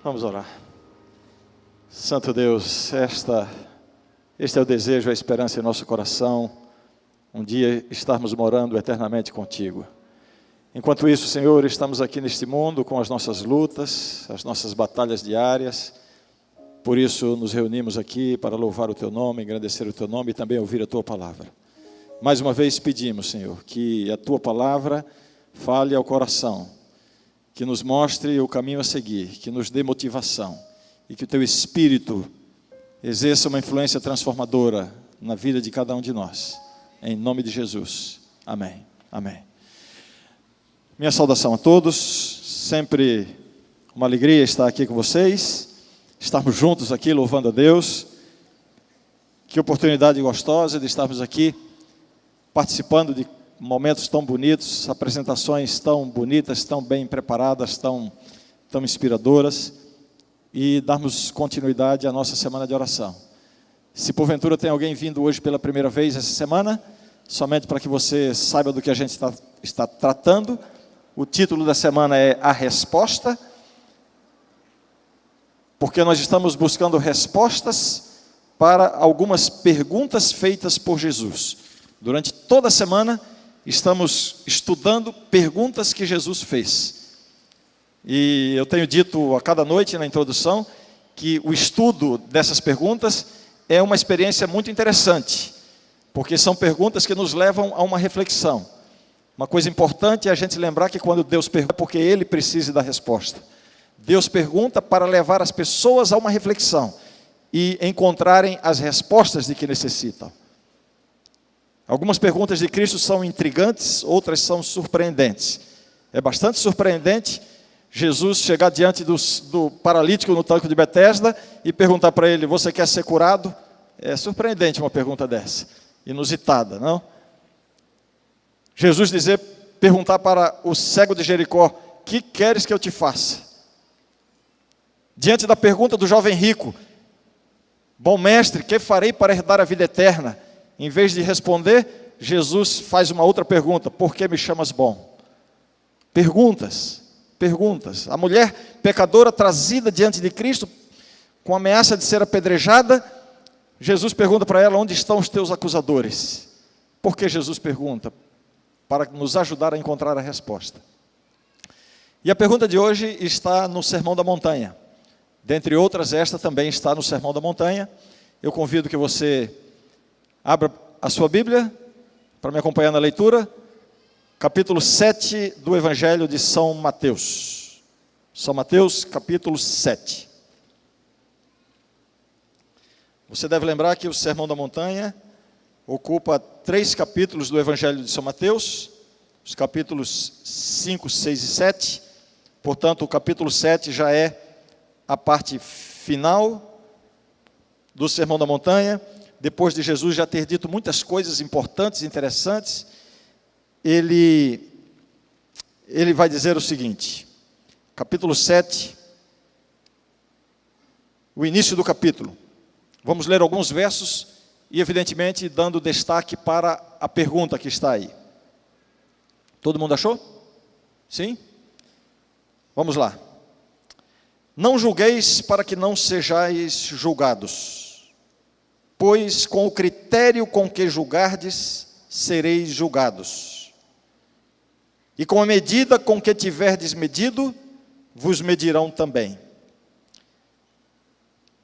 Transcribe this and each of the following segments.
Vamos orar. Santo Deus, este é o desejo, a esperança em nosso coração, um dia estarmos morando eternamente contigo. Enquanto isso, Senhor, estamos aqui neste mundo com as nossas lutas, as nossas batalhas diárias. Por isso nos reunimos aqui para louvar o Teu nome, engrandecer o Teu nome e também ouvir a Tua palavra. Mais uma vez pedimos, Senhor, que a Tua palavra fale ao coração, que nos mostre o caminho a seguir, que nos dê motivação e que o Teu Espírito exerça uma influência transformadora na vida de cada um de nós. Em nome de Jesus. Amém. Amém. Minha saudação a todos. Sempre uma alegria estar aqui com vocês, estarmos juntos aqui louvando a Deus. Que oportunidade gostosa de estarmos aqui participando de momentos tão bonitos, apresentações tão bonitas, tão bem preparadas, tão inspiradoras, e darmos continuidade à nossa semana de oração. Se porventura tem alguém vindo hoje pela primeira vez essa semana, somente para que você saiba do que a gente está tratando, o título da semana é A Resposta, porque nós estamos buscando respostas para algumas perguntas feitas por Jesus. Durante toda a semana, estamos estudando perguntas que Jesus fez. E eu tenho dito a cada noite na introdução que o estudo dessas perguntas é uma experiência muito interessante, porque são perguntas que nos levam a uma reflexão. Uma coisa importante é a gente lembrar que quando Deus pergunta, é porque Ele precisa da resposta. Deus pergunta para levar as pessoas a uma reflexão e encontrarem as respostas de que necessitam. Algumas perguntas de Cristo são intrigantes, outras são surpreendentes. É bastante surpreendente Jesus chegar diante do paralítico no tanque de Betesda e perguntar para ele: você quer ser curado? É surpreendente uma pergunta dessa, inusitada, não? Jesus perguntar para o cego de Jericó: que queres que eu te faça? Diante da pergunta do jovem rico: bom mestre, que farei para herdar a vida eterna? Em vez de responder, Jesus faz uma outra pergunta: por que me chamas bom? Perguntas. A mulher pecadora trazida diante de Cristo, com ameaça de ser apedrejada, Jesus pergunta para ela: onde estão os teus acusadores? Por que Jesus pergunta? Para nos ajudar a encontrar a resposta. E a pergunta de hoje está no Sermão da Montanha. Dentre outras, esta também está no Sermão da Montanha. Eu convido que você abra a sua Bíblia para me acompanhar na leitura. Capítulo 7 do Evangelho de São Mateus. São Mateus, capítulo 7. Você deve lembrar que o Sermão da Montanha ocupa 3 capítulos do Evangelho de São Mateus, os capítulos 5, 6 e 7. Portanto, o capítulo 7 já é a parte final do Sermão da Montanha. Depois de Jesus já ter dito muitas coisas importantes, interessantes, ele vai dizer o seguinte, capítulo 7, o início do capítulo. Vamos ler alguns versos e, evidentemente, dando destaque para a pergunta que está aí. Todo mundo achou? Sim? Vamos lá. Não julgueis para que não sejais julgados, pois com o critério com que julgardes, sereis julgados. E com a medida com que tiverdes medido, vos medirão também.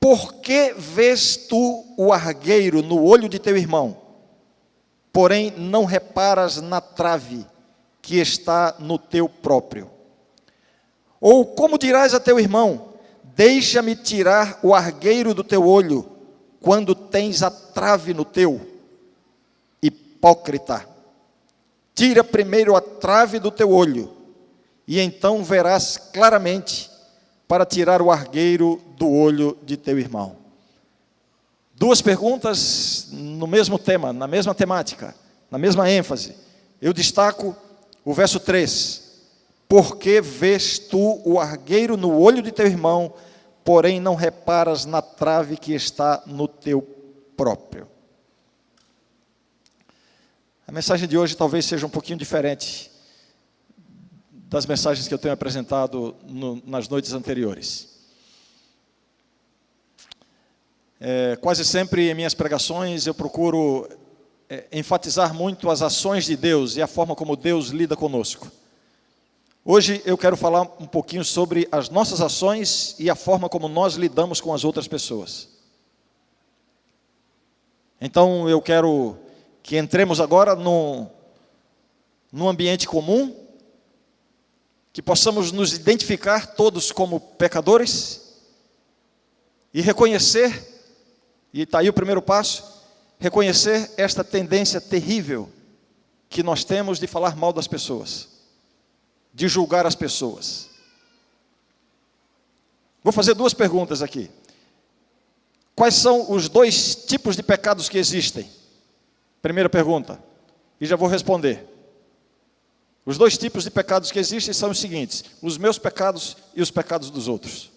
Por que vês tu o argueiro no olho de teu irmão, porém não reparas na trave que está no teu próprio? Ou como dirás a teu irmão: deixa-me tirar o argueiro do teu olho, quando tens a trave no teu? Hipócrita, tira primeiro a trave do teu olho, e então verás claramente para tirar o argueiro do olho de teu irmão. 2 perguntas no mesmo tema, na mesma temática, na mesma ênfase. Eu destaco o verso 3. Por que vês tu o argueiro no olho de teu irmão, porém não reparas na trave que está no teu próprio? A mensagem de hoje talvez seja um pouquinho diferente das mensagens que eu tenho apresentado nas noites anteriores. Quase sempre em minhas pregações eu procuro enfatizar muito as ações de Deus e a forma como Deus lida conosco. Hoje eu quero falar um pouquinho sobre as nossas ações e a forma como nós lidamos com as outras pessoas. Então eu quero que entremos agora num ambiente comum, que possamos nos identificar todos como pecadores e reconhecer, e está aí o primeiro passo, reconhecer esta tendência terrível que nós temos de falar mal das pessoas, de julgar as pessoas. Vou fazer duas perguntas aqui. Quais são os dois tipos de pecados que existem? Primeira pergunta, e já vou responder. Os dois tipos de pecados que existem são os seguintes: os meus pecados e os pecados dos outros.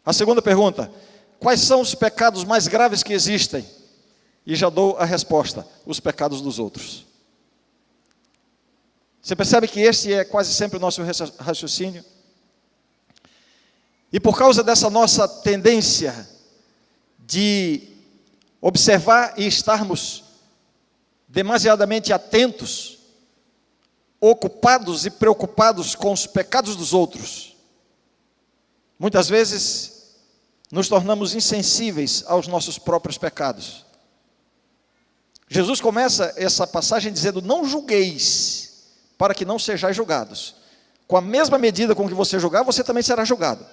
A segunda pergunta, quais são os pecados mais graves que existem? E já dou a resposta: os pecados dos outros. Você percebe que este é quase sempre o nosso raciocínio? E por causa dessa nossa tendência de observar e estarmos demasiadamente atentos, ocupados e preocupados com os pecados dos outros, muitas vezes nos tornamos insensíveis aos nossos próprios pecados. Jesus começa essa passagem dizendo: não julgueis, para que não sejais julgados. Com a mesma medida com que você julgar, você também será julgado.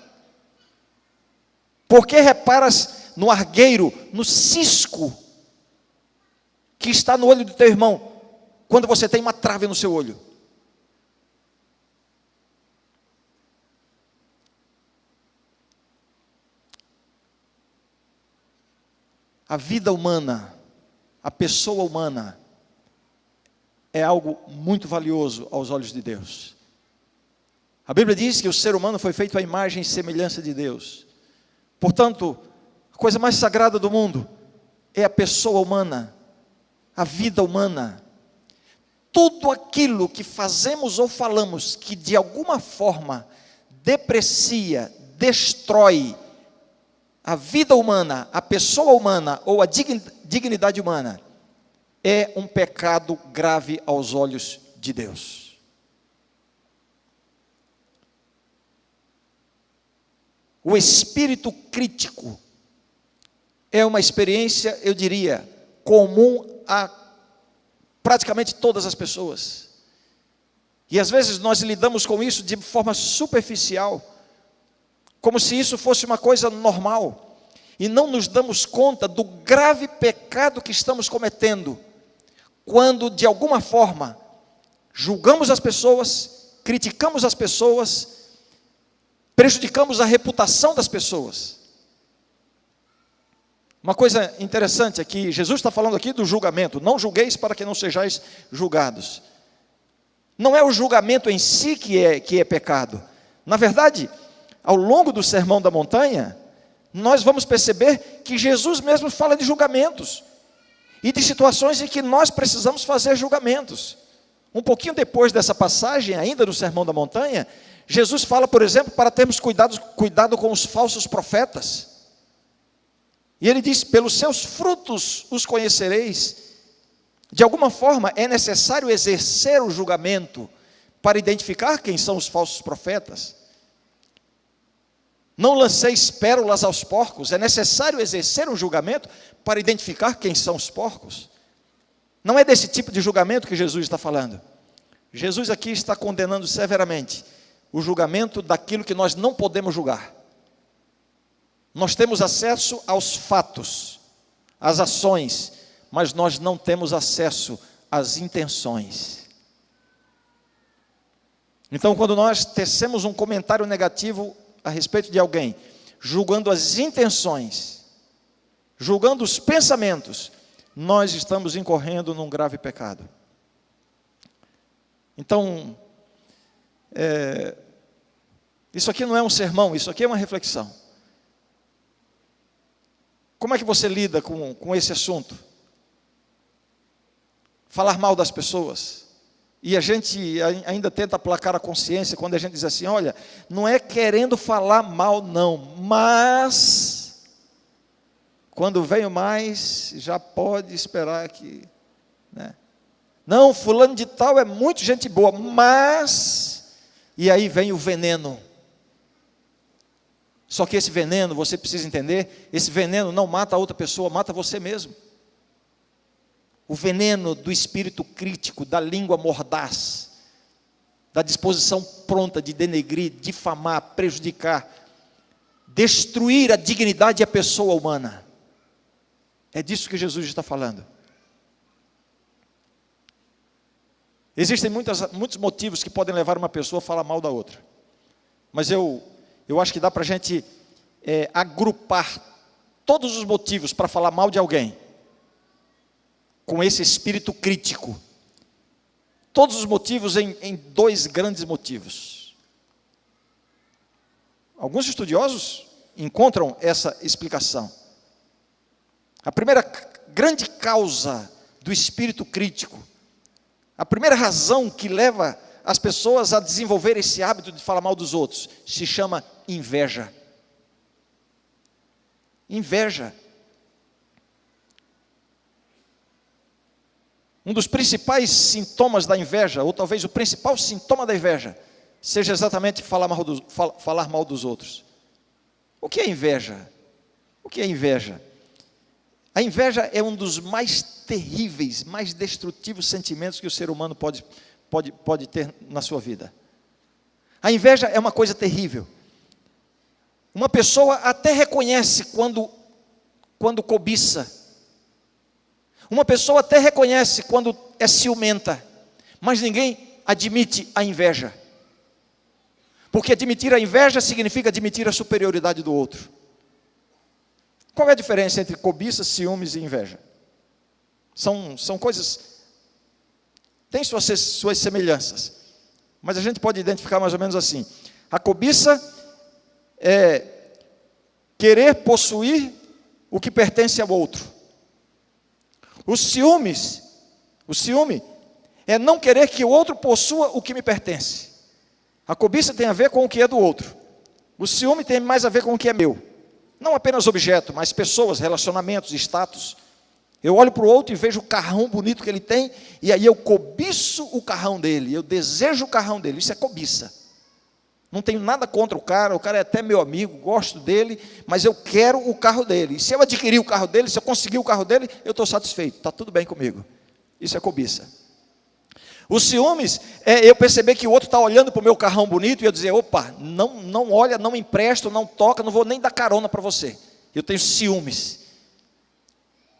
Por que reparas no argueiro, no cisco que está no olho do teu irmão, quando você tem uma trave no seu olho? A vida humana, a pessoa humana, é algo muito valioso aos olhos de Deus. A Bíblia diz que o ser humano foi feito à imagem e semelhança de Deus. Portanto, a coisa mais sagrada do mundo é a pessoa humana, a vida humana. Tudo aquilo que fazemos ou falamos que de alguma forma deprecia, destrói a vida humana, a pessoa humana ou a dignidade humana, é um pecado grave aos olhos de Deus. O espírito crítico é uma experiência, eu diria, comum a praticamente todas as pessoas. E às vezes nós lidamos com isso de forma superficial, como se isso fosse uma coisa normal, e não nos damos conta do grave pecado que estamos cometendo, quando de alguma forma julgamos as pessoas, criticamos as pessoas, prejudicamos a reputação das pessoas. Uma coisa interessante é que Jesus está falando aqui do julgamento. Não julgueis para que não sejais julgados. Não é o julgamento em si que é pecado. Na verdade, ao longo do Sermão da Montanha, nós vamos perceber que Jesus mesmo fala de julgamentos e de situações em que nós precisamos fazer julgamentos. Um pouquinho depois dessa passagem, ainda do Sermão da Montanha, Jesus fala, por exemplo, para termos cuidado com os falsos profetas. E ele diz: pelos seus frutos os conhecereis. De alguma forma é necessário exercer o julgamento para identificar quem são os falsos profetas. Não lanceis pérolas aos porcos. É necessário exercer um julgamento para identificar quem são os porcos. Não é desse tipo de julgamento que Jesus está falando. Jesus aqui está condenando severamente o julgamento daquilo que nós não podemos julgar. Nós temos acesso aos fatos, às ações, mas nós não temos acesso às intenções. Então, quando nós tecemos um comentário negativo a respeito de alguém, julgando as intenções, julgando os pensamentos, nós estamos incorrendo num grave pecado. Então, isso aqui não é um sermão, isso aqui é uma reflexão. Como é que você lida com esse assunto? Falar mal das pessoas. E a gente ainda tenta aplacar a consciência quando a gente diz assim: olha, não é querendo falar mal não, mas Quando vem mais, já pode esperar que, né? Não, fulano de tal é muito gente boa, mas... E aí vem o veneno. Só que esse veneno, você precisa entender, esse veneno não mata a outra pessoa, mata você mesmo. O veneno do espírito crítico, da língua mordaz, da disposição pronta de denegrir, difamar, prejudicar, destruir a dignidade e a pessoa humana. É disso que Jesus está falando. Existem muitos motivos que podem levar uma pessoa a falar mal da outra. Mas eu acho que dá para a gente agrupar todos os motivos para falar mal de alguém com esse espírito crítico. Todos os motivos em dois grandes motivos. Alguns estudiosos encontram essa explicação. A primeira grande causa do espírito crítico, a primeira razão que leva as pessoas a desenvolver esse hábito de falar mal dos outros, se chama inveja. Inveja. Um dos principais sintomas da inveja, ou talvez o principal sintoma da inveja, seja exatamente falar mal dos outros. O que é inveja? O que é inveja? A inveja é um dos mais terríveis, mais destrutivos sentimentos que o ser humano pode ter na sua vida. A inveja é uma coisa terrível. Uma pessoa até reconhece quando cobiça. Uma pessoa até reconhece quando é ciumenta, mas ninguém admite a inveja. Porque admitir a inveja significa admitir a superioridade do outro. Qual é a diferença entre cobiça, ciúmes e inveja? São coisas, tem suas semelhanças, mas a gente pode identificar mais ou menos assim. A cobiça é querer possuir o que pertence ao outro. O ciúme é não querer que o outro possua o que me pertence. A cobiça tem a ver com o que é do outro. O ciúme tem mais a ver com o que é meu. Não apenas objeto, mas pessoas, relacionamentos, status. Eu olho para o outro e vejo o carrão bonito que ele tem, e aí eu cobiço o carrão dele, eu desejo o carrão dele. Isso é cobiça. Não tenho nada contra o cara é até meu amigo, gosto dele, mas eu quero o carro dele. E se eu adquirir o carro dele, se eu conseguir o carro dele, eu estou satisfeito, está tudo bem comigo. Isso é cobiça. Os ciúmes é eu perceber que o outro está olhando para o meu carrão bonito e eu dizer, opa, não olha, não empresto, não toca, não vou nem dar carona para você. Eu tenho ciúmes.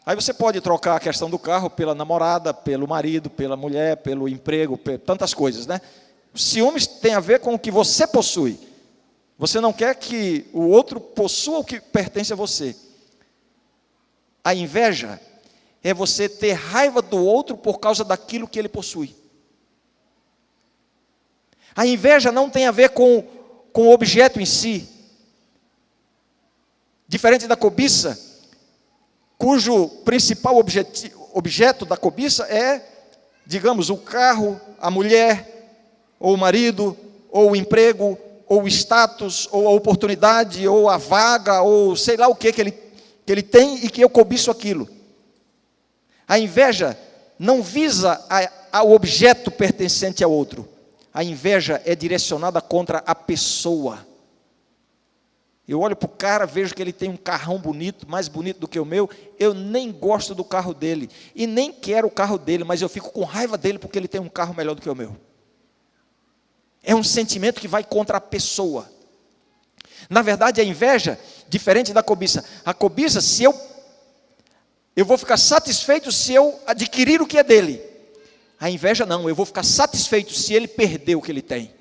Aí você pode trocar a questão do carro pela namorada, pelo marido, pela mulher, pelo emprego, tantas coisas, né? Ciúmes tem a ver com o que você possui. Você não quer que o outro possua o que pertence a você. A inveja é você ter raiva do outro por causa daquilo que ele possui. A inveja não tem a ver com o objeto em si. Diferente da cobiça, cujo principal objeto da cobiça é, digamos, o carro, a mulher, ou o marido, ou o emprego, ou o status, ou a oportunidade, ou a vaga, ou sei lá o que ele tem e que eu cobiço aquilo. A inveja não visa ao objeto pertencente ao outro. A inveja é direcionada contra a pessoa. Eu olho para o cara, vejo que ele tem um carrão bonito, mais bonito do que o meu, eu nem gosto do carro dele, e nem quero o carro dele, mas eu fico com raiva dele porque ele tem um carro melhor do que o meu. É um sentimento que vai contra a pessoa. Na verdade, a inveja, diferente da cobiça. A cobiça, se eu vou ficar satisfeito se eu adquirir o que é dele. A inveja não, eu vou ficar satisfeito se ele perder o que ele tem.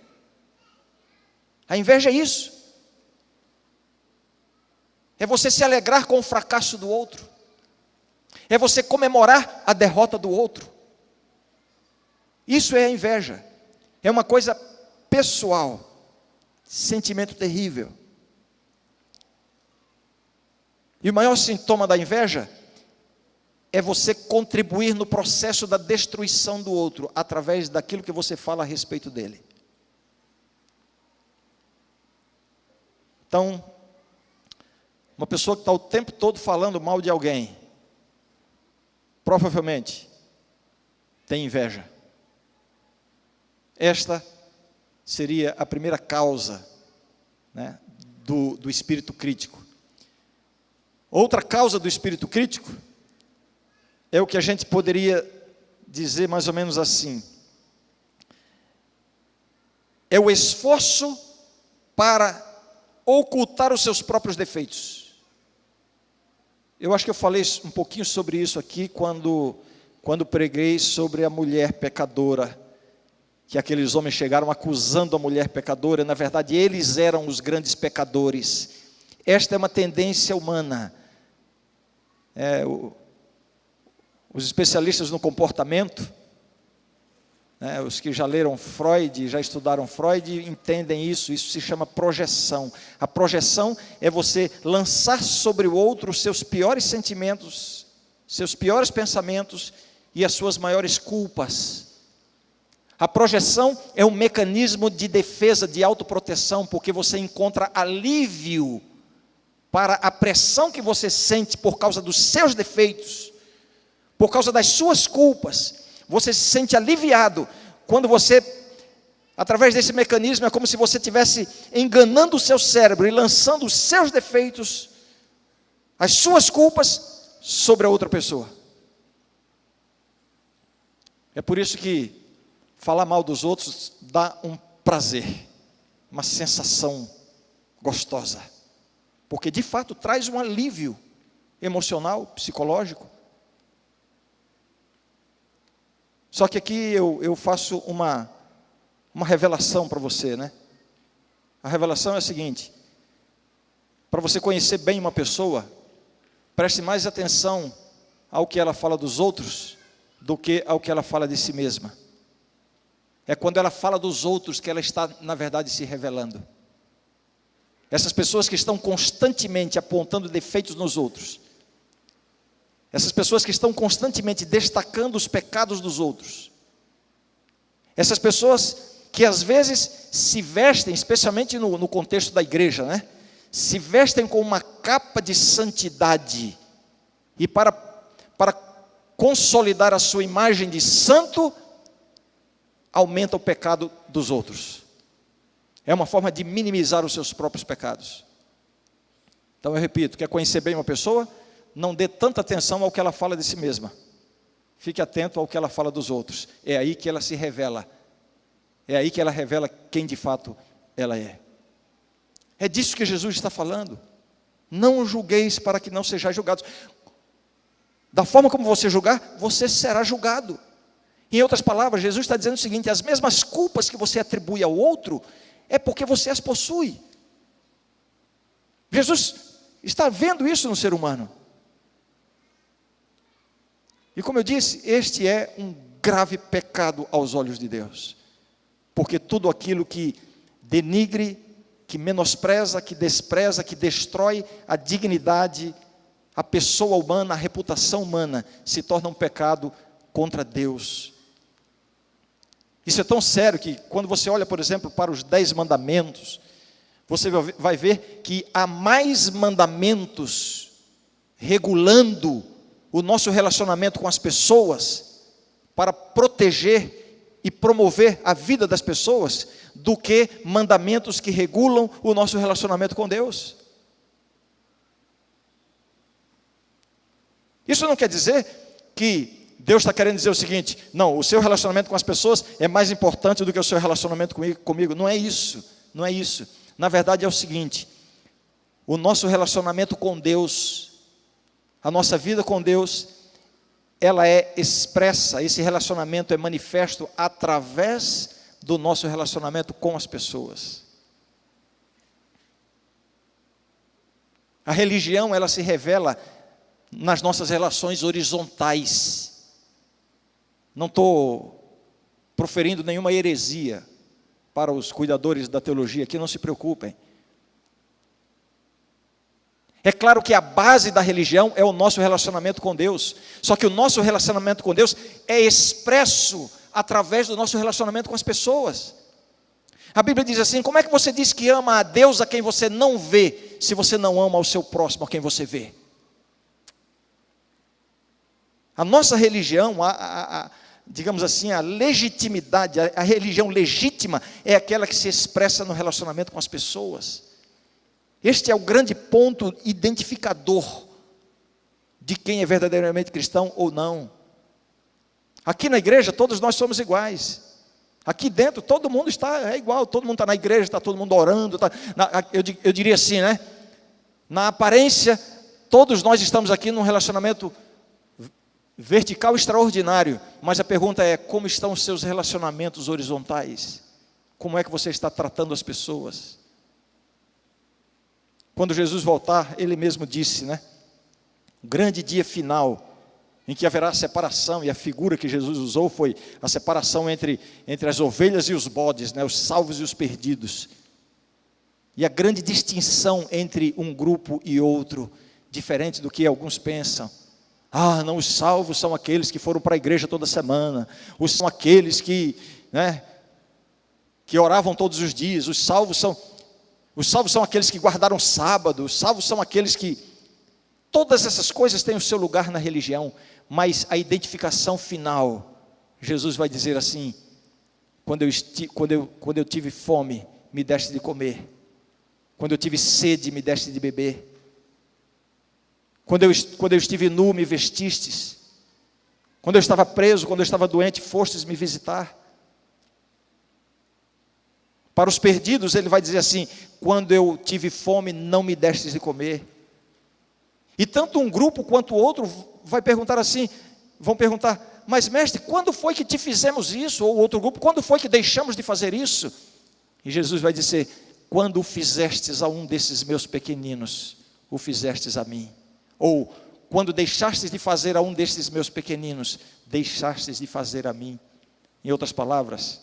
A inveja é isso. É você se alegrar com o fracasso do outro. É você comemorar a derrota do outro. Isso é a inveja. É uma coisa pessoal. Sentimento terrível. E o maior sintoma da inveja é você contribuir no processo da destruição do outro, através daquilo que você fala a respeito dele. Então, Uma pessoa que está o tempo todo falando mal de alguém, provavelmente tem inveja. Esta seria a primeira causa, né, do espírito crítico. Outra causa do espírito crítico é o que a gente poderia dizer mais ou menos assim: é o esforço para ocultar os seus próprios defeitos. Eu acho que eu falei um pouquinho sobre isso aqui quando preguei sobre a mulher pecadora, que aqueles homens chegaram acusando a mulher pecadora. Na verdade, eles eram os grandes pecadores. Esta é uma tendência humana. Os especialistas no comportamento, né, os que já leram Freud, já estudaram Freud, entendem isso. Isso se chama projeção. A projeção é você lançar sobre o outro os seus piores sentimentos, seus piores pensamentos e as suas maiores culpas. A projeção é um mecanismo de defesa, de autoproteção, porque você encontra alívio para a pressão que você sente por causa dos seus defeitos, por causa das suas culpas. Você se sente aliviado quando você, através desse mecanismo, é como se você estivesse enganando o seu cérebro e lançando os seus defeitos, as suas culpas, sobre a outra pessoa. É por isso que falar mal dos outros dá um prazer, uma sensação gostosa, porque de fato traz um alívio emocional, psicológico. Só que aqui eu faço uma revelação para você, né? A revelação é a seguinte: para você conhecer bem uma pessoa, preste mais atenção ao que ela fala dos outros do que ao que ela fala de si mesma. É quando ela fala dos outros que ela está, na verdade, se revelando. Essas pessoas que estão constantemente apontando defeitos nos outros, essas pessoas que estão constantemente destacando os pecados dos outros, essas pessoas que às vezes se vestem, especialmente no contexto da igreja, né? Se vestem com uma capa de santidade, e para consolidar a sua imagem de santo, aumenta o pecado dos outros. É uma forma de minimizar os seus próprios pecados. Então eu repito, quer conhecer bem uma pessoa? Não dê tanta atenção ao que ela fala de si mesma. Fique atento ao que ela fala dos outros. É aí que ela se revela. É aí que ela revela quem de fato ela é. É disso que Jesus está falando. Não julgueis para que não sejais julgados. Da forma como você julgar, você será julgado. Em outras palavras, Jesus está dizendo o seguinte: as mesmas culpas que você atribui ao outro, é porque você as possui. Jesus está vendo isso no ser humano. E como eu disse, este é um grave pecado aos olhos de Deus. Porque tudo aquilo que denigre, que menospreza, que despreza, que destrói a dignidade, a pessoa humana, a reputação humana, se torna um pecado contra Deus. Isso é tão sério que quando você olha, por exemplo, para os 10 mandamentos, você vai ver que há mais mandamentos regulando o nosso relacionamento com as pessoas, para proteger e promover a vida das pessoas, do que mandamentos que regulam o nosso relacionamento com Deus. Isso não quer dizer que Deus está querendo dizer o seguinte: não, o seu relacionamento com as pessoas é mais importante do que o seu relacionamento comigo. Não é isso, não é isso. Na verdade é o seguinte: o nosso relacionamento com Deus, a nossa vida com Deus, ela é expressa, esse relacionamento é manifesto através do nosso relacionamento com as pessoas. A religião, ela se revela nas nossas relações horizontais. Não estou proferindo nenhuma heresia para os cuidadores da teologia aqui, não se preocupem. É claro que a base da religião é o nosso relacionamento com Deus, só que o nosso relacionamento com Deus é expresso através do nosso relacionamento com as pessoas. A Bíblia diz assim: como é que você diz que ama a Deus a quem você não vê, se você não ama ao seu próximo, a quem você vê? A nossa religião, digamos assim, a legitimidade, a religião legítima é aquela que se expressa no relacionamento com as pessoas. Este é o grande ponto identificador de quem é verdadeiramente cristão ou não. Aqui na igreja todos nós somos iguais. Aqui dentro todo mundo é igual, todo mundo está na igreja, está todo mundo orando. Eu diria assim, né? Na aparência, todos nós estamos aqui num relacionamento vertical extraordinário. Mas a pergunta é, como estão os seus relacionamentos horizontais? Como é que você está tratando as pessoas? Quando Jesus voltar, Ele mesmo disse, né? O grande dia final, em que haverá separação, e a figura que Jesus usou foi a separação entre as ovelhas e os bodes, né? Os salvos e os perdidos. E a grande distinção entre um grupo e outro, diferente do que alguns pensam. Não, os salvos são aqueles que foram para a igreja toda semana, são aqueles que oravam todos os dias, os salvos são aqueles que guardaram sábado, os salvos são aqueles que... Todas essas coisas têm o seu lugar na religião, mas a identificação final, Jesus vai dizer assim, quando eu tive fome, me deste de comer, quando eu tive sede, me deste de beber, quando eu estive nu, me vestistes, quando eu estava preso, quando eu estava doente, fostes me visitar. Para os perdidos, ele vai dizer assim, quando eu tive fome, não me destes de comer. E tanto um grupo quanto o outro vão perguntar, mas mestre, quando foi que te fizemos isso? Ou outro grupo, quando foi que deixamos de fazer isso? E Jesus vai dizer, quando o fizestes a um desses meus pequeninos, o fizestes a mim. Ou, quando deixastes de fazer a um desses meus pequeninos, deixastes de fazer a mim. Em outras palavras,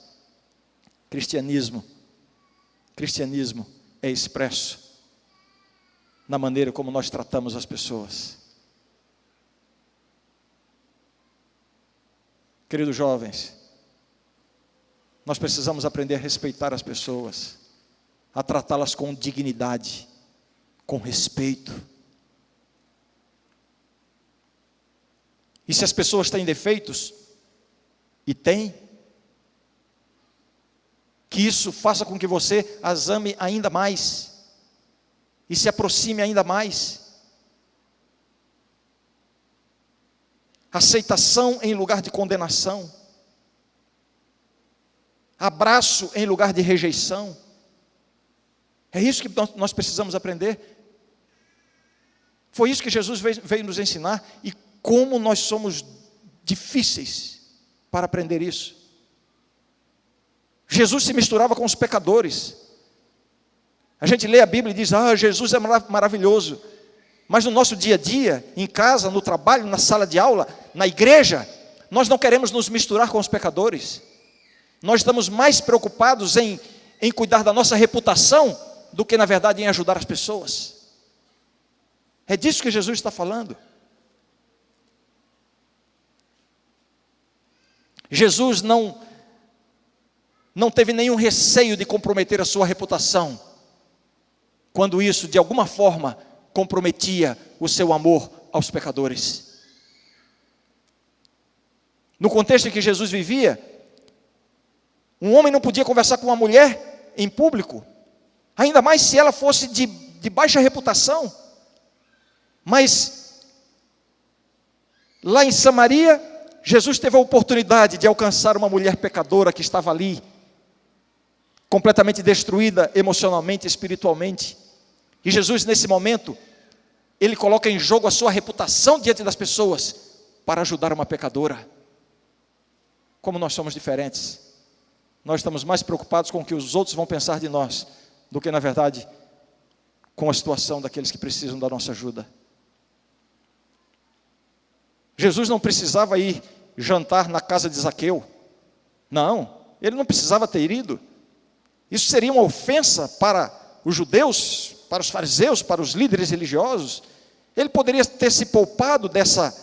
cristianismo é expresso na maneira como nós tratamos as pessoas. Queridos jovens, nós precisamos aprender a respeitar as pessoas, a tratá-las com dignidade, com respeito. E se as pessoas têm defeitos, e têm, que isso faça com que você as ame ainda mais, e se aproxime ainda mais. Aceitação em lugar de condenação, abraço em lugar de rejeição. É isso que nós precisamos aprender. Foi isso que Jesus veio nos ensinar, e como nós somos difíceis para aprender isso. Jesus se misturava com os pecadores. A gente lê a Bíblia e diz, Jesus é maravilhoso. Mas no nosso dia a dia, em casa, no trabalho, na sala de aula, na igreja, nós não queremos nos misturar com os pecadores. Nós estamos mais preocupados em cuidar da nossa reputação do que, na verdade, em ajudar as pessoas. É disso que Jesus está falando. Jesus não teve nenhum receio de comprometer a sua reputação, quando isso, de alguma forma, comprometia o seu amor aos pecadores. No contexto em que Jesus vivia, um homem não podia conversar com uma mulher em público, ainda mais se ela fosse de baixa reputação. Mas, lá em Samaria, Jesus teve a oportunidade de alcançar uma mulher pecadora que estava ali, completamente destruída emocionalmente, espiritualmente. E Jesus, nesse momento, Ele coloca em jogo a sua reputação diante das pessoas, para ajudar uma pecadora. Como nós somos diferentes. Nós estamos mais preocupados com o que os outros vão pensar de nós, do que, na verdade, com a situação daqueles que precisam da nossa ajuda. Jesus não precisava ir jantar na casa de Zaqueu. Não, ele não precisava ter ido. Isso seria uma ofensa para os judeus, para os fariseus, para os líderes religiosos. Ele poderia ter se poupado dessa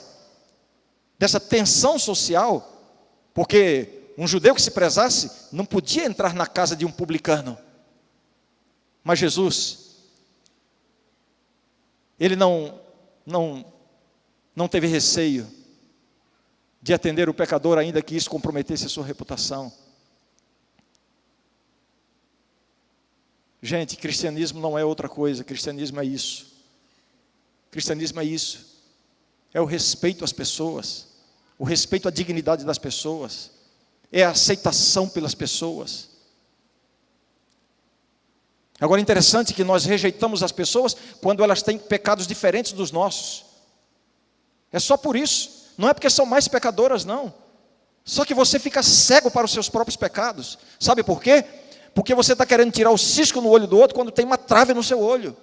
tensão social, porque um judeu que se prezasse não podia entrar na casa de um publicano. Mas Jesus Ele não teve receio de atender o pecador, ainda que isso comprometesse a sua reputação. Gente, cristianismo não é outra coisa, cristianismo é isso. Cristianismo é isso. É o respeito às pessoas, o respeito à dignidade das pessoas, é a aceitação pelas pessoas. Agora, é interessante que nós rejeitamos as pessoas quando elas têm pecados diferentes dos nossos. É só por isso. Não é porque são mais pecadoras, não. Só que você fica cego para os seus próprios pecados. Sabe por quê? Porque você está querendo tirar o cisco no olho do outro quando tem uma trave no seu olho.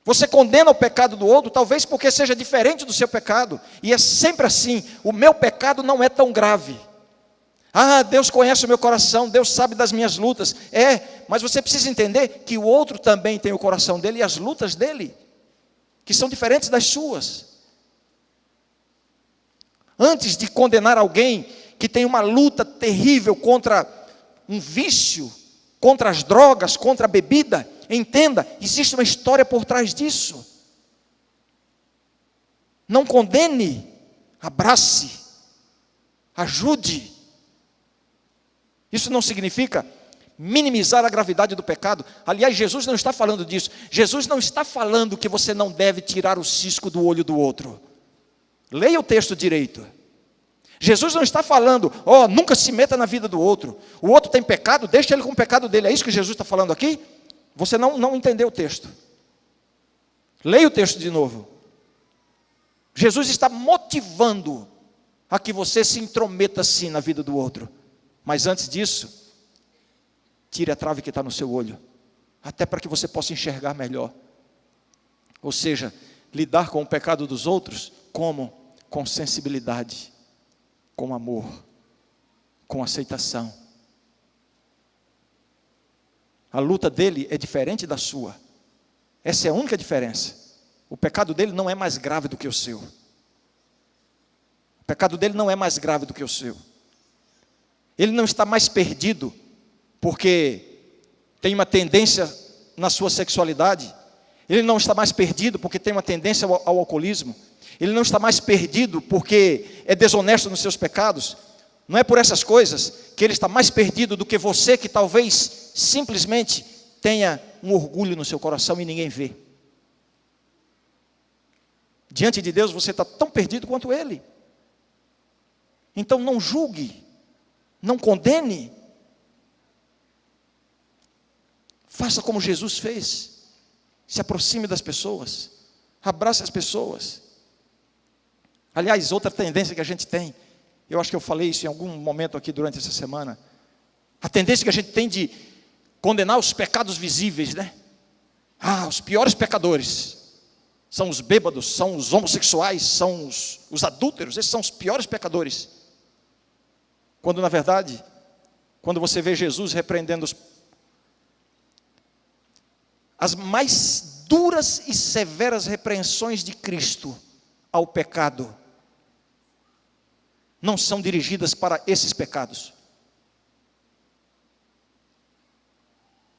Você condena o pecado do outro, talvez porque seja diferente do seu pecado. E é sempre assim, o meu pecado não é tão grave. Ah, Deus conhece o meu coração, Deus sabe das minhas lutas. Mas você precisa entender que o outro também tem o coração dele e as lutas dele, que são diferentes das suas. Antes de condenar alguém que tem uma luta terrível contra um vício, contra as drogas, contra a bebida, entenda, existe uma história por trás disso. Não condene, abrace, ajude. Isso não significa minimizar a gravidade do pecado. Aliás, Jesus não está falando disso. Jesus não está falando que você não deve tirar o cisco do olho do outro. Leia o texto direito. Jesus não está falando, nunca se meta na vida do outro. O outro tem pecado, deixa ele com o pecado dele. É isso que Jesus está falando aqui? Você não entendeu o texto. Leia o texto de novo. Jesus está motivando a que você se intrometa sim na vida do outro. Mas antes disso, tire a trave que está no seu olho, até para que você possa enxergar melhor. Ou seja, lidar com o pecado dos outros, como? Com sensibilidade, com amor, com aceitação. A luta dele é diferente da sua. Essa é a única diferença. O pecado dele não é mais grave do que o seu. O pecado dele não é mais grave do que o seu. Ele não está mais perdido porque tem uma tendência na sua sexualidade. Ele não está mais perdido porque tem uma tendência ao alcoolismo. Ele não está mais perdido porque é desonesto nos seus pecados. Não é por essas coisas que ele está mais perdido do que você, que talvez simplesmente tenha um orgulho no seu coração e ninguém vê. Diante de Deus você está tão perdido quanto ele. Então não julgue, não condene. Faça como Jesus fez. Se aproxime das pessoas, abrace as pessoas. Aliás, outra tendência que a gente tem, eu acho que eu falei isso em algum momento aqui durante essa semana, a tendência que a gente tem de condenar os pecados visíveis, né? Os piores pecadores são os bêbados, são os homossexuais, são os adúlteros, esses são os piores pecadores. Quando na verdade, quando você vê Jesus repreendendo as mais duras e severas repreensões de Cristo ao pecado, não são dirigidas para esses pecados.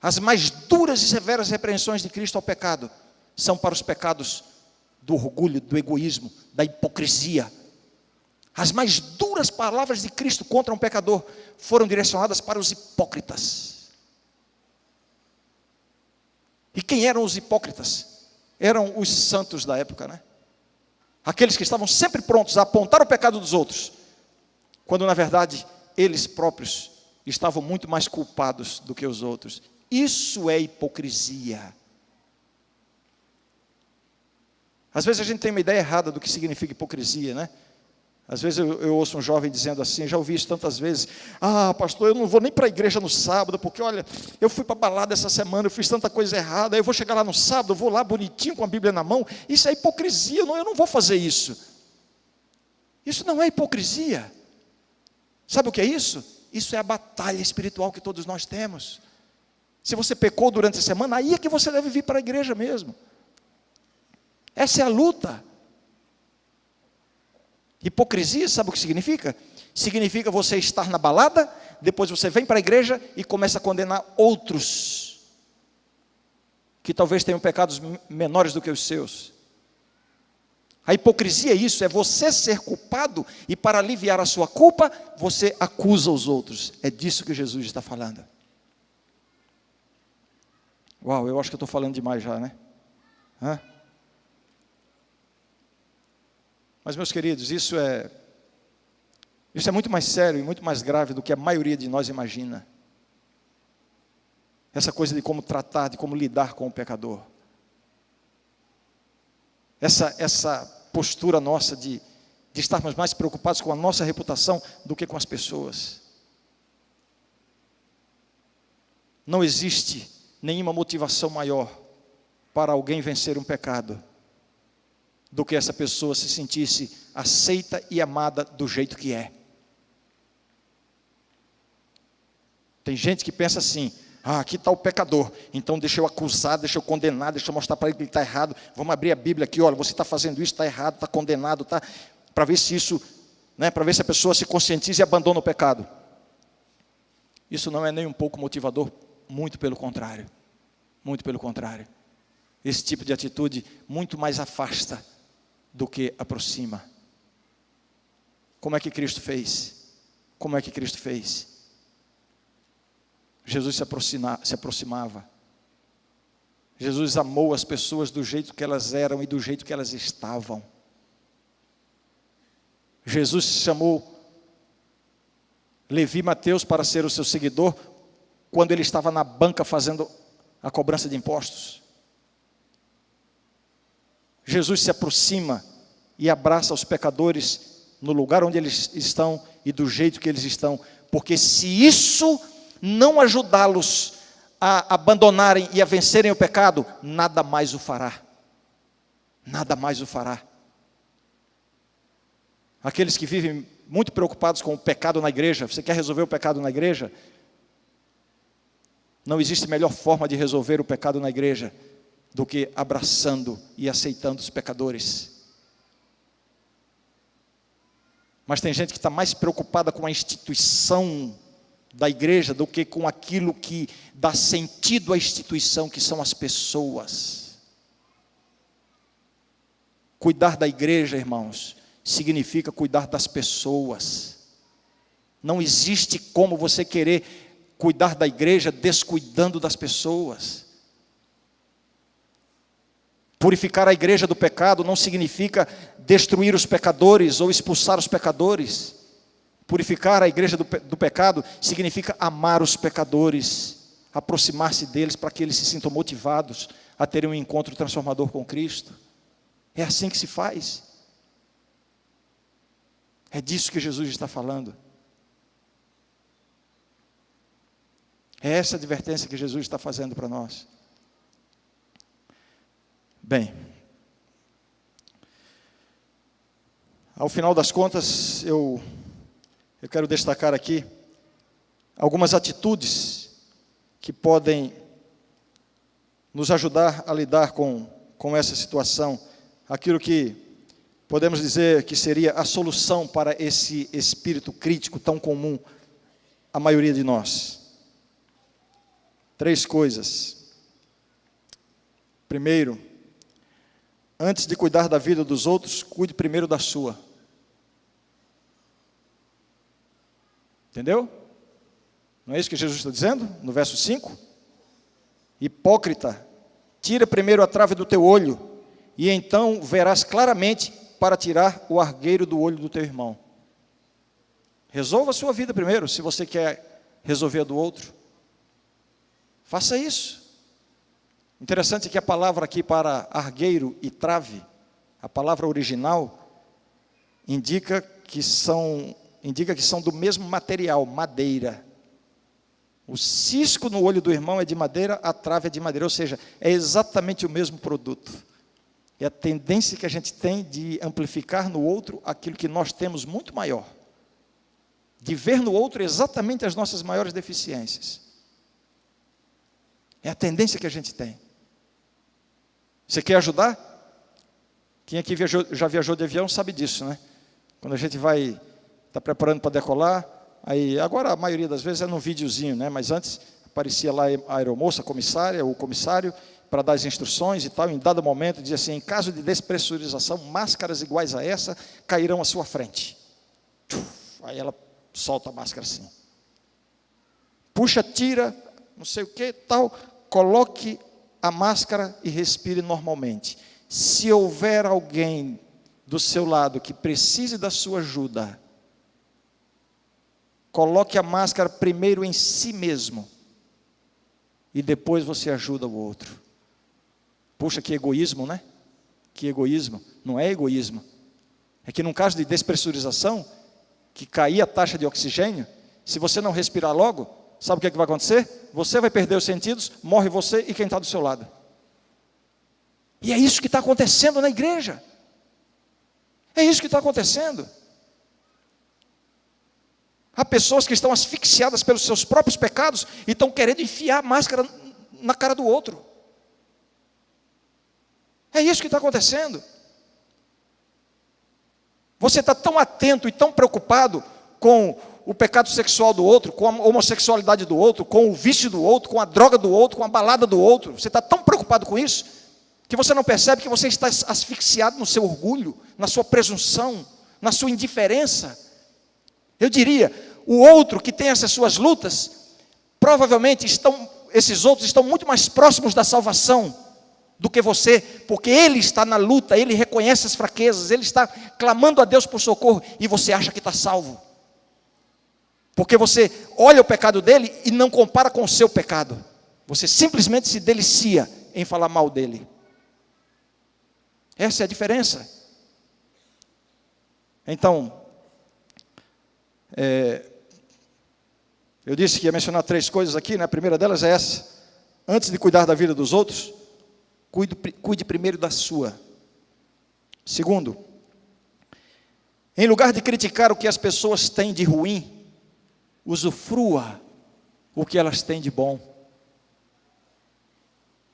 As mais duras e severas repreensões de Cristo ao pecado são para os pecados do orgulho, do egoísmo, da hipocrisia. As mais duras palavras de Cristo contra um pecador foram direcionadas para os hipócritas. E quem eram os hipócritas? Eram os santos da época, né? Aqueles que estavam sempre prontos a apontar o pecado dos outros, quando na verdade eles próprios estavam muito mais culpados do que os outros. Isso é hipocrisia. Às vezes a gente tem uma ideia errada do que significa hipocrisia, né? Às vezes eu ouço um jovem dizendo assim, já ouvi isso tantas vezes: pastor, eu não vou nem para a igreja no sábado, porque olha, eu fui para a balada essa semana, eu fiz tanta coisa errada, eu vou chegar lá no sábado, eu vou lá bonitinho com a Bíblia na mão. Isso é hipocrisia, eu não vou fazer isso. Isso não é hipocrisia. Sabe o que é isso? Isso é a batalha espiritual que todos nós temos. Se você pecou durante a semana, aí é que você deve vir para a igreja mesmo. Essa é a luta. Hipocrisia, sabe o que significa? Significa você estar na balada, depois você vem para a igreja e começa a condenar outros. que talvez tenham pecados menores do que os seus. A hipocrisia é isso, é você ser culpado e para aliviar a sua culpa, você acusa os outros. É disso que Jesus está falando. Uau, eu acho que eu estou falando demais já, né? Mas, meus queridos, isso é muito mais sério e muito mais grave do que a maioria de nós imagina. Essa coisa de como tratar, de como lidar com o pecador. Essa postura nossa de estarmos mais preocupados com a nossa reputação do que com as pessoas. Não existe nenhuma motivação maior para alguém vencer um pecado do que essa pessoa se sentisse aceita e amada do jeito que é. Tem gente que pensa assim: aqui está o pecador, então deixa eu acusar, deixa eu condenar, deixa eu mostrar para ele que ele está errado. Vamos abrir a Bíblia aqui, olha, você está fazendo isso, está errado, está condenado, tá? Para ver se isso, para ver se a pessoa se conscientiza e abandona o pecado. Isso não é nem um pouco motivador, muito pelo contrário. Muito pelo contrário. Esse tipo de atitude muito mais afasta do que aproxima. Como é que Cristo fez? Como é que Cristo fez? Jesus se aproximava. Jesus amou as pessoas do jeito que elas eram e do jeito que elas estavam. Jesus chamou Levi e Mateus para ser o seu seguidor quando ele estava na banca fazendo a cobrança de impostos. Jesus se aproxima e abraça os pecadores no lugar onde eles estão e do jeito que eles estão, porque se isso não ajudá-los a abandonarem e a vencerem o pecado, nada mais o fará. Nada mais o fará. Aqueles que vivem muito preocupados com o pecado na igreja, você quer resolver o pecado na igreja? Não existe melhor forma de resolver o pecado na igreja do que abraçando e aceitando os pecadores. Mas tem gente que está mais preocupada com a instituição da igreja do que com aquilo que dá sentido à instituição, que são as pessoas. Cuidar da igreja, irmãos, significa cuidar das pessoas. Não existe como você querer cuidar da igreja descuidando das pessoas. Purificar a igreja do pecado não significa destruir os pecadores ou expulsar os pecadores. Purificar a igreja do pecado significa amar os pecadores, aproximar-se deles para que eles se sintam motivados a terem um encontro transformador com Cristo. É assim que se faz. É disso que Jesus está falando. É essa advertência que Jesus está fazendo para nós. Bem, ao final das contas, eu quero destacar aqui algumas atitudes que podem nos ajudar a lidar com essa situação, aquilo que podemos dizer que seria a solução para esse espírito crítico tão comum à maioria de nós. 3 coisas. Primeiro, antes de cuidar da vida dos outros, cuide primeiro da sua. Entendeu? Não é isso que Jesus está dizendo no verso 5? Hipócrita, tira primeiro a trave do teu olho, e então verás claramente para tirar o argueiro do olho do teu irmão. Resolva a sua vida primeiro, se você quer resolver a do outro. Faça isso. Interessante que a palavra aqui para argueiro e trave, a palavra original, indica que são do mesmo material, madeira. O cisco no olho do irmão é de madeira, a trave é de madeira, ou seja, é exatamente o mesmo produto. É a tendência que a gente tem de amplificar no outro aquilo que nós temos muito maior. De ver no outro exatamente as nossas maiores deficiências. É a tendência que a gente tem. Você quer ajudar? Quem aqui já viajou de avião sabe disso, né? Quando a gente está preparando para decolar, aí, agora a maioria das vezes é num videozinho, né? Mas antes aparecia lá a aeromoça, a comissária, o comissário, para dar as instruções e tal, em dado momento, diz assim: em caso de despressurização, máscaras iguais a essa cairão à sua frente. Aí ela solta a máscara assim. Puxa, tira, não sei o que, tal, coloque a máscara e respire normalmente. Se houver alguém do seu lado que precise da sua ajuda, coloque a máscara primeiro em si mesmo e depois você ajuda o outro. Puxa, que egoísmo, né? Que egoísmo. Não é egoísmo. É que num caso de despressurização, que cair a taxa de oxigênio, se você não respirar logo, sabe o que vai acontecer? Você vai perder os sentidos, morre você e quem está do seu lado. E é isso que está acontecendo na igreja. É isso que está acontecendo. Há pessoas que estão asfixiadas pelos seus próprios pecados e estão querendo enfiar a máscara na cara do outro. É isso que está acontecendo. Você está tão atento e tão preocupado com o pecado sexual do outro, com a homossexualidade do outro, com o vício do outro, com a droga do outro, com a balada do outro. Você está tão preocupado com isso, que você não percebe que você está asfixiado no seu orgulho, na sua presunção, na sua indiferença. Eu diria, o outro que tem essas suas lutas, provavelmente esses outros estão muito mais próximos da salvação do que você, porque ele está na luta, ele reconhece as fraquezas, ele está clamando a Deus por socorro, e você acha que está salvo. Porque você olha o pecado dele e não compara com o seu pecado. Você simplesmente se delicia em falar mal dele. Essa é a diferença. Então, eu disse que ia mencionar 3 coisas aqui, né? A primeira delas é essa: antes de cuidar da vida dos outros, cuide primeiro da sua. Segundo, em lugar de criticar o que as pessoas têm de ruim, usufrua o que elas têm de bom.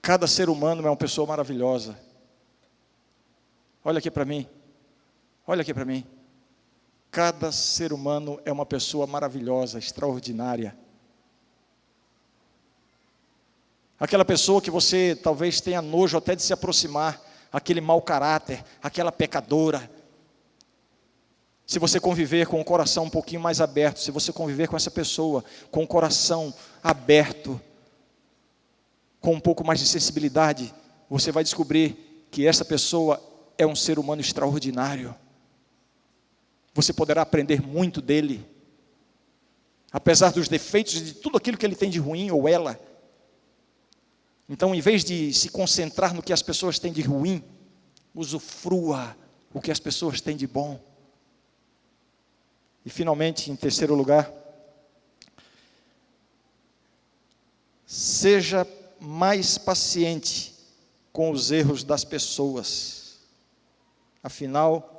Cada ser humano é uma pessoa maravilhosa. Olha aqui para mim. Olha aqui para mim. Cada ser humano é uma pessoa maravilhosa, extraordinária. Aquela pessoa que você talvez tenha nojo até de se aproximar, aquele mau caráter, aquela pecadora. Se você conviver com o coração um pouquinho mais aberto, se você conviver com essa pessoa com o coração aberto, com um pouco mais de sensibilidade, você vai descobrir que essa pessoa é um ser humano extraordinário. Você poderá aprender muito dele, apesar dos defeitos e de tudo aquilo que ele tem de ruim, ou ela. Então, em vez de se concentrar no que as pessoas têm de ruim, usufrua o que as pessoas têm de bom. E finalmente, em terceiro lugar, seja mais paciente com os erros das pessoas. Afinal,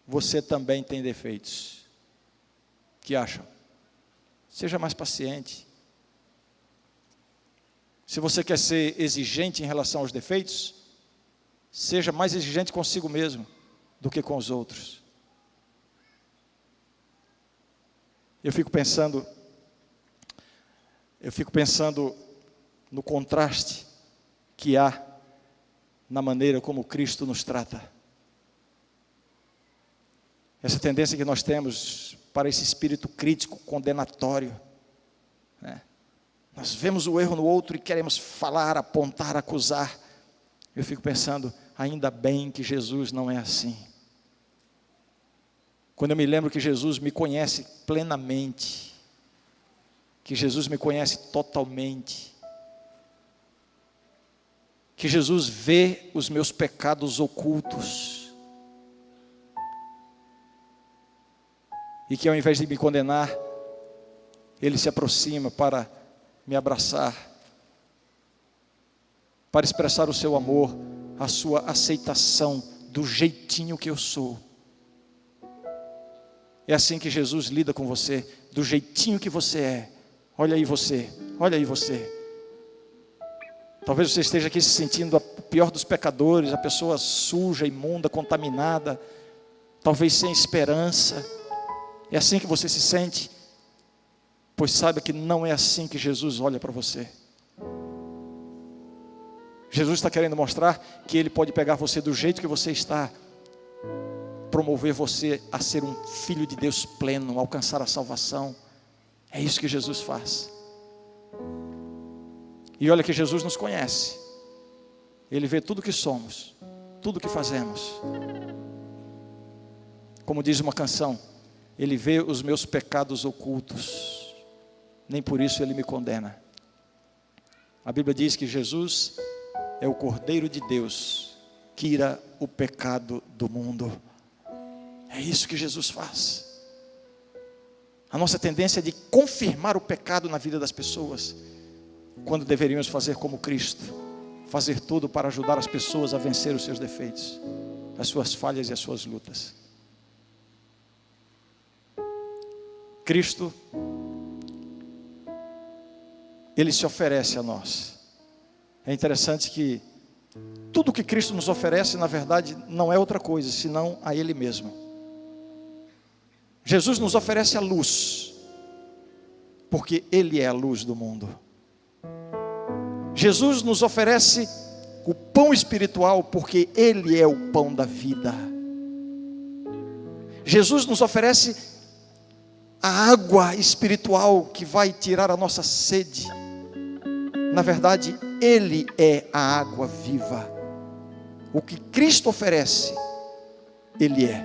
você também tem defeitos. O que acham? Seja mais paciente. Se você quer ser exigente em relação aos defeitos, seja mais exigente consigo mesmo do que com os outros. Eu fico pensando no contraste que há na maneira como Cristo nos trata. Essa tendência que nós temos para esse espírito crítico, condenatório, né? Nós vemos o erro no outro e queremos falar, apontar, acusar. Eu fico pensando, ainda bem que Jesus não é assim. Quando eu me lembro que Jesus me conhece plenamente, que Jesus me conhece totalmente, que Jesus vê os meus pecados ocultos, e que ao invés de me condenar, Ele se aproxima para me abraçar, para expressar o seu amor, a sua aceitação do jeitinho que eu sou. É assim que Jesus lida com você, do jeitinho que você é. Olha aí você, olha aí você. Talvez você esteja aqui se sentindo o pior dos pecadores, a pessoa suja, imunda, contaminada, talvez sem esperança. É assim que você se sente? Pois saiba que não é assim que Jesus olha para você. Jesus está querendo mostrar que Ele pode pegar você do jeito que você está, promover você a ser um filho de Deus pleno, alcançar a salvação. É isso que Jesus faz. E olha que Jesus nos conhece. Ele vê tudo que somos, tudo que fazemos. Como diz uma canção, Ele vê os meus pecados ocultos, nem por isso Ele me condena. A Bíblia diz que Jesus é o Cordeiro de Deus, que tira o pecado do mundo. É isso que Jesus faz. A nossa tendência é de confirmar o pecado na vida das pessoas, quando deveríamos fazer como Cristo, fazer tudo para ajudar as pessoas a vencer os seus defeitos, as suas falhas e as suas lutas. Cristo, Ele se oferece a nós. É interessante que tudo que Cristo nos oferece, na verdade, não é outra coisa, senão a Ele mesmo. Jesus nos oferece a luz, porque Ele é a luz do mundo. Jesus nos oferece o pão espiritual, porque Ele é o pão da vida. Jesus nos oferece a água espiritual que vai tirar a nossa sede. Na verdade, Ele é a água viva. O que Cristo oferece, Ele é.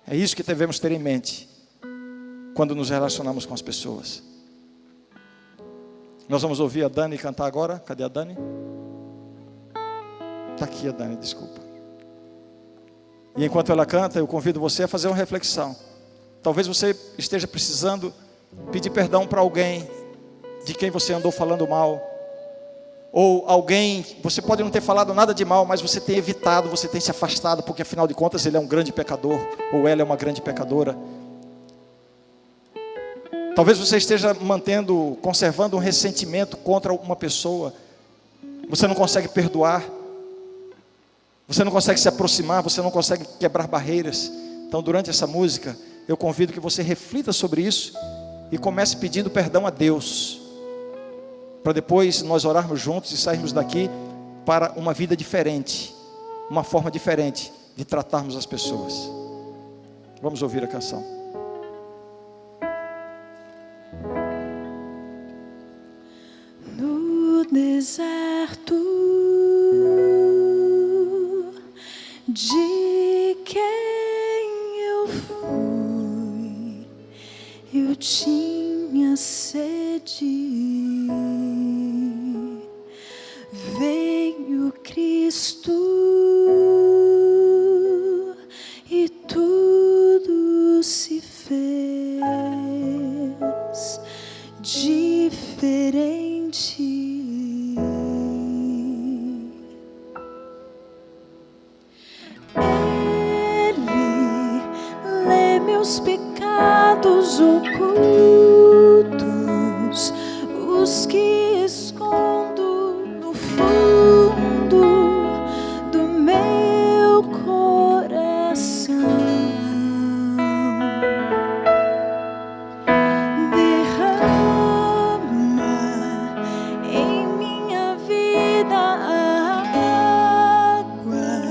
É isso que devemos ter em mente quando nos relacionamos com as pessoas. Nós vamos ouvir a Dani cantar agora. Cadê a Dani? Está aqui a Dani, desculpa. E enquanto ela canta, eu convido você a fazer uma reflexão. Talvez você esteja precisando pedir perdão para alguém de quem você andou falando mal. Ou alguém, você pode não ter falado nada de mal, mas você tem evitado, você tem se afastado, porque afinal de contas ele é um grande pecador, ou ela é uma grande pecadora. Talvez você esteja conservando um ressentimento contra uma pessoa. Você não consegue perdoar. Você não consegue se aproximar, você não consegue quebrar barreiras. Então, durante essa música, eu convido que você reflita sobre isso e comece pedindo perdão a Deus, para depois nós orarmos juntos e sairmos daqui para uma vida diferente, uma forma diferente de tratarmos as pessoas. Vamos ouvir a canção. No deserto de quem eu fui, eu tinha sede. Veio Cristo e tudo se fez diferente. Ele lê meus pecados ocultos, os que escondo no fundo do meu coração. Derrama em minha vida a água,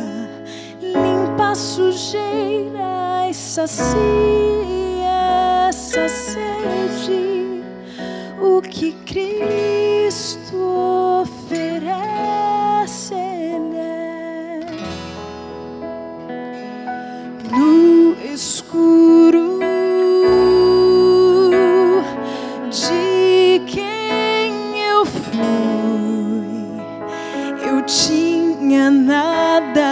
limpa a sujeira e sacia essa sede. O que Cristo oferece, Ele é. No escuro de quem eu fui, eu tinha nada.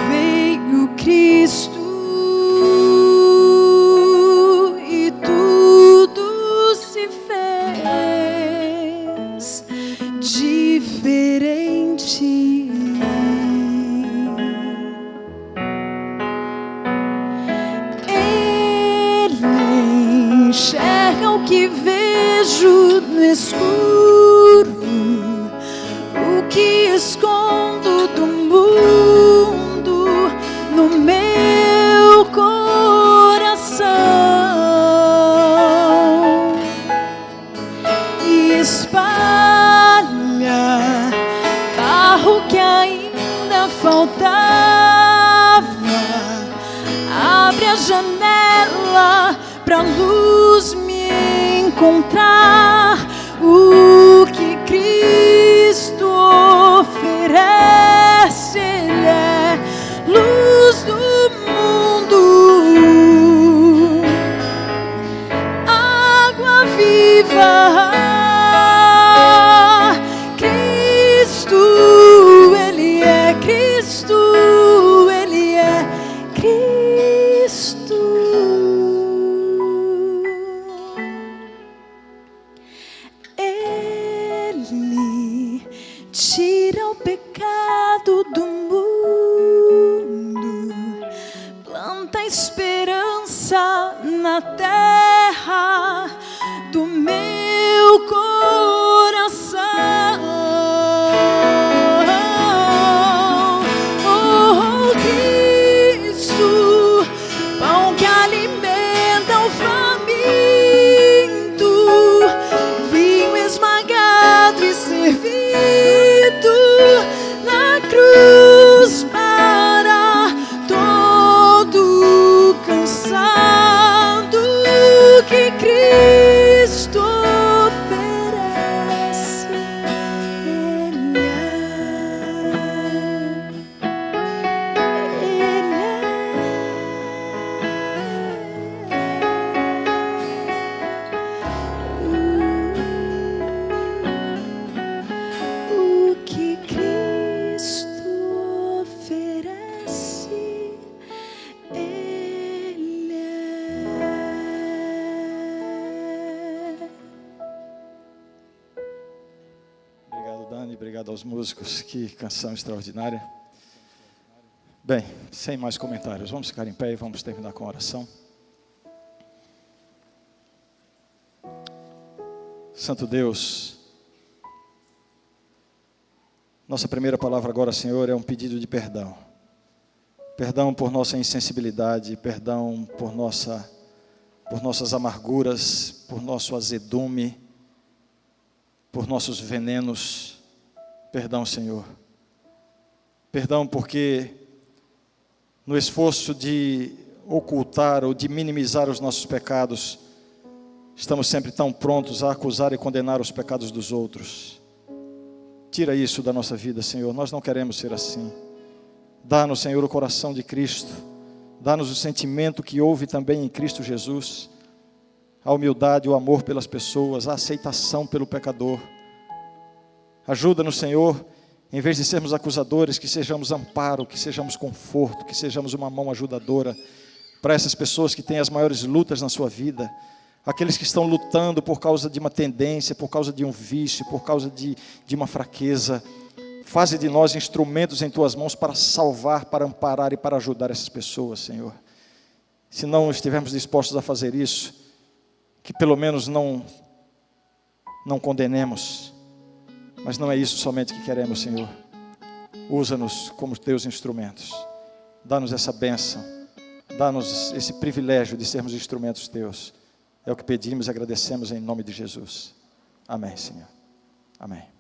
Veio Cristo e tudo se fez diferente. Ele enxerga o que vejo no escuro, o que escondo do mundo no meu coração, e espalha encontrar o que Cristo oferece. Ele é luz do mundo, água viva. Cristo, Ele é Cristo, Ele é Cristo. Ele tira o pecado do mundo, planta esperança na terra do meu coração. Oh, Cristo, pão que alimenta o faminto, vinho esmagado e servido na cruz para todo cansado, que Cristo oferece. O que Cristo oferece, Ele é. Obrigado, Dani. Obrigado aos músicos. Que canção extraordinária. Bem, sem mais comentários, vamos ficar em pé e vamos terminar com a oração. Santo Deus, nossa primeira palavra agora, Senhor, é um pedido de perdão. Perdão por nossa insensibilidade, perdão por nossas amarguras, por nosso azedume, por nossos venenos. Perdão, Senhor. Perdão porque no esforço de ocultar ou de minimizar os nossos pecados, estamos sempre tão prontos a acusar e condenar os pecados dos outros. Tira isso da nossa vida, Senhor. Nós não queremos ser assim. Dá-nos, Senhor, o coração de Cristo. Dá-nos o sentimento que houve também em Cristo Jesus. A humildade, o amor pelas pessoas, a aceitação pelo pecador. Ajuda-nos, Senhor, em vez de sermos acusadores, que sejamos amparo, que sejamos conforto, que sejamos uma mão ajudadora para essas pessoas que têm as maiores lutas na sua vida. Aqueles que estão lutando por causa de uma tendência, por causa de um vício, por causa de uma fraqueza. Faze de nós instrumentos em Tuas mãos para salvar, para amparar e para ajudar essas pessoas, Senhor. Se não estivermos dispostos a fazer isso, que pelo menos não condenemos. Mas não é isso somente que queremos, Senhor. Usa-nos como Teus instrumentos. Dá-nos essa bênção. Dá-nos esse privilégio de sermos instrumentos Teus. É o que pedimos e agradecemos em nome de Jesus. Amém, Senhor. Amém.